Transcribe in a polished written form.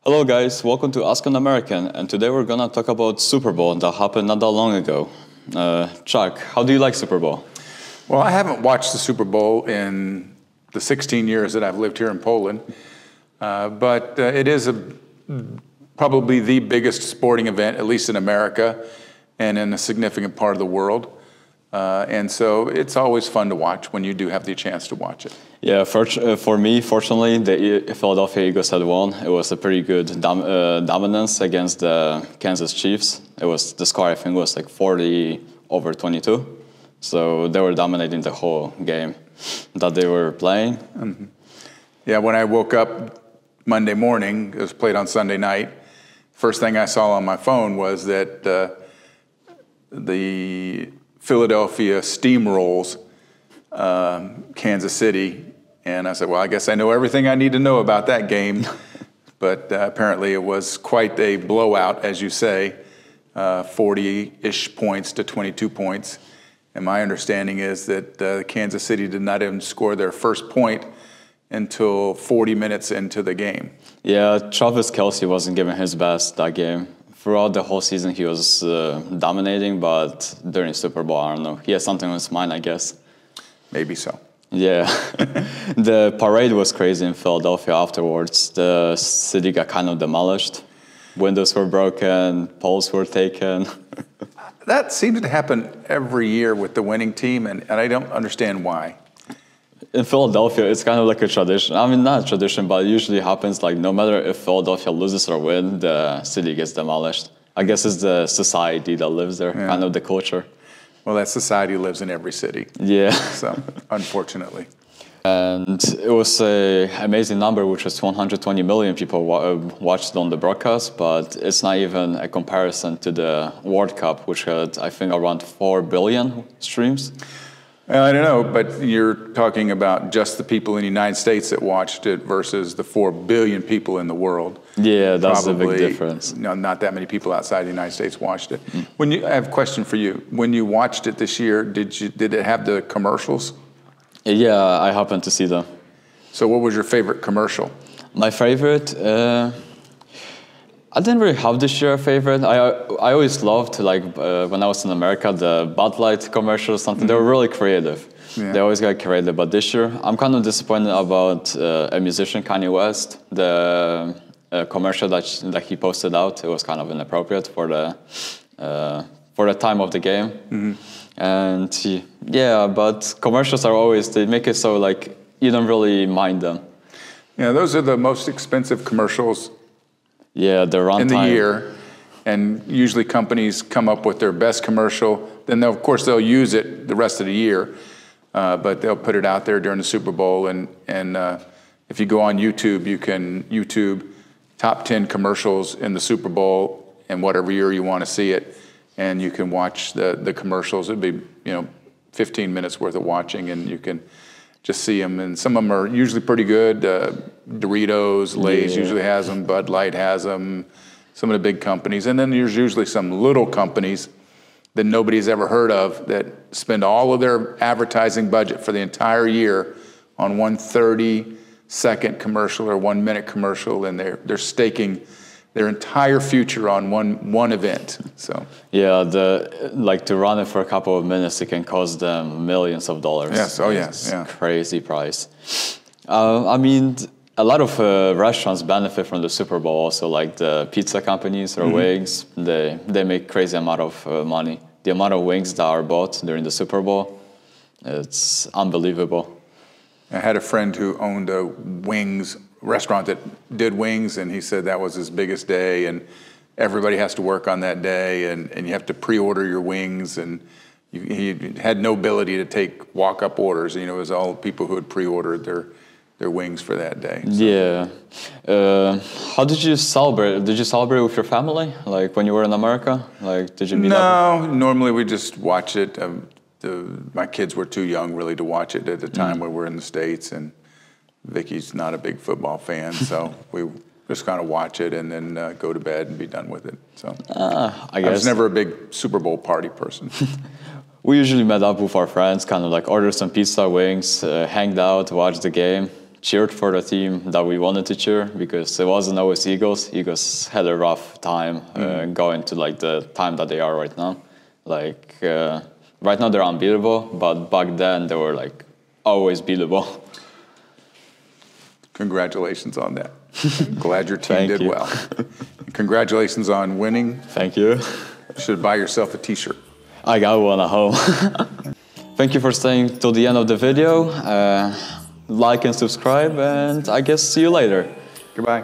Hello guys, welcome to Ask an American, and today we're gonna talk about Super Bowl that happened not that long ago. Chuck, how do you like Super Bowl? Well, I haven't watched the Super Bowl in the 16 years that I've lived here in Poland, but it is probably the biggest sporting event, at least in America, and in a significant part of the world. And so it's always fun to watch when you do have the chance to watch it. Yeah, for me, fortunately, the Philadelphia Eagles had won. It was a pretty good dominance against the Kansas Chiefs. The score, I think, was like 40-22. So they were dominating the whole game that they were playing. Mm-hmm. Yeah, when I woke up Monday morning, it was played on Sunday night, first thing I saw on my phone was that the Philadelphia steamrolls Kansas City, and I said, well, I guess I know everything I need to know about that game. But apparently it was quite a blowout, as you say, 40-ish points to 22 points. And my understanding is that Kansas City did not even score their first point until 40 minutes into the game. Yeah, Travis Kelce wasn't giving his best that game. Throughout the whole season, he was dominating, but during Super Bowl, I don't know. He had something on his mind, I guess. Maybe so. Yeah. The parade was crazy in Philadelphia afterwards. The city got kind of demolished. Windows were broken, poles were taken. That seems to happen every year with the winning team, and I don't understand why. In Philadelphia, it's kind of like a tradition. I mean, not a tradition, but it usually happens like no matter if Philadelphia loses or wins, the city gets demolished. I guess it's the society that lives there, kind of the culture. Well, that society lives in every city. Yeah. So, unfortunately. And it was an amazing number, which was 120 million people watched on the broadcast, but it's not even a comparison to the World Cup, which had, I think, around 4 billion streams. I don't know, but you're talking about just the people in the United States that watched it versus the 4 billion people in the world. Yeah, that's a big difference. No, not that many people outside the United States watched it. I have a question for you. When you watched it this year, did it have the commercials? Yeah, I happened to see them. So what was your favorite commercial? My favorite? I didn't really have this year a favorite. I always loved, like, when I was in America, the Bud Light commercials, something. They were really creative. Yeah. They always got creative. But this year, I'm kind of disappointed about a musician, Kanye West. The commercial that he posted out, it was kind of inappropriate for the time of the game. Mm-hmm. And yeah, but commercials are always, they make it so like you don't really mind them. Yeah, those are the most expensive commercials. Yeah, the runtime. In the year, and usually companies come up with their best commercial. Then, of course, they'll use it the rest of the year, but they'll put it out there during the Super Bowl. And if you go on YouTube, you can YouTube top 10 commercials in the Super Bowl and whatever year you want to see it, and you can watch the commercials. It'd be 15 minutes worth of watching, and you can just see them, and some of them are usually pretty good. Doritos, Lay's usually has them. Bud Light has them. Some of the big companies. And then there's usually some little companies that nobody's ever heard of that spend all of their advertising budget for the entire year on one 30-second commercial or 1-minute commercial, and they're staking their entire future on one event. So yeah, to run it for a couple of minutes, it can cost them millions of dollars. Yes, oh yes, yeah. Crazy price. I mean, a lot of restaurants benefit from the Super Bowl. Also, like the pizza companies or wings, they make crazy amount of money. The amount of wings that are bought during the Super Bowl, it's unbelievable. I had a friend who owned a wings restaurant that did wings, and he said that was his biggest day, and everybody has to work on that day, and you have to pre-order your wings, and he had no ability to take walk-up orders. It was all people who had pre-ordered their wings for that day. So. Yeah. How did you celebrate? Did you celebrate with your family, like when you were in America? Like, did you meet up? No, normally we just watch it. My kids were too young really to watch it at the time when we were in the States, and Vicky's not a big football fan, so we just kind of watch it and then go to bed and be done with it. So I was never a big Super Bowl party person. We usually met up with our friends, kind of like order some pizza, wings, hanged out, watched the game, cheered for the team that we wanted to cheer, because it wasn't always Eagles. Eagles had a rough time going to like the time that they are right now. Like right now they're unbeatable, but back then they were like always beatable. Congratulations on that. Glad your team did you. well. Congratulations on winning. Thank you. You should buy yourself a t-shirt. I got one at home. Thank you for staying till the end of the video. Like and subscribe, and I guess see you later. Goodbye.